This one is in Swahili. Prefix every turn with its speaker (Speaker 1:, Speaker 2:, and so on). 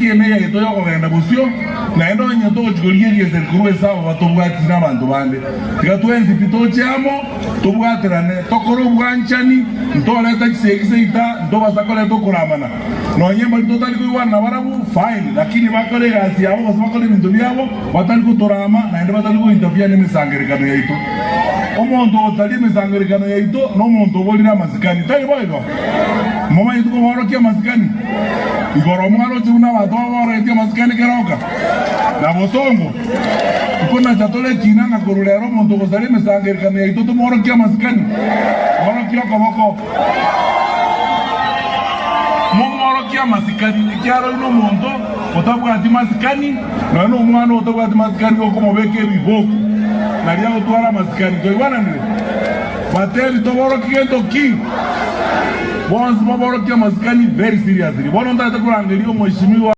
Speaker 1: kiene ya ito yoko genda busyo na endo nyato chikoliye yese kuwe sawa batobwati n'abantu bande tikatwenzi pito cyamo tubwaterane tokoro bwanchani ntoleta kisekiseita ndobasakole tokuramana nonyemba totali kuwana barabu fine lakini bakole gazi yabo basakole bintu byabo batali kutorama na endo batali kuintafia n'imisangerekano yaito omuntu otali imisangerekano yaito n'omuntu obolira amazikani tali boigo mama yitu kumorokia masikani igoro mwaro chuna batoro etia masikani keroka na bosongo kuna chatole china na korulero muntu gozali misangerekano yaito tumorokia masikani morokia koboko mumorokia masikani nikyaro ino muntu otabwati masikani na no mwana otabwati masikani okomobeke biboko na lya otwara masikani koibana nile bateri toborokia toki bonzi maborokia masikani very seriously bono ndata kurangelio mheshimiwa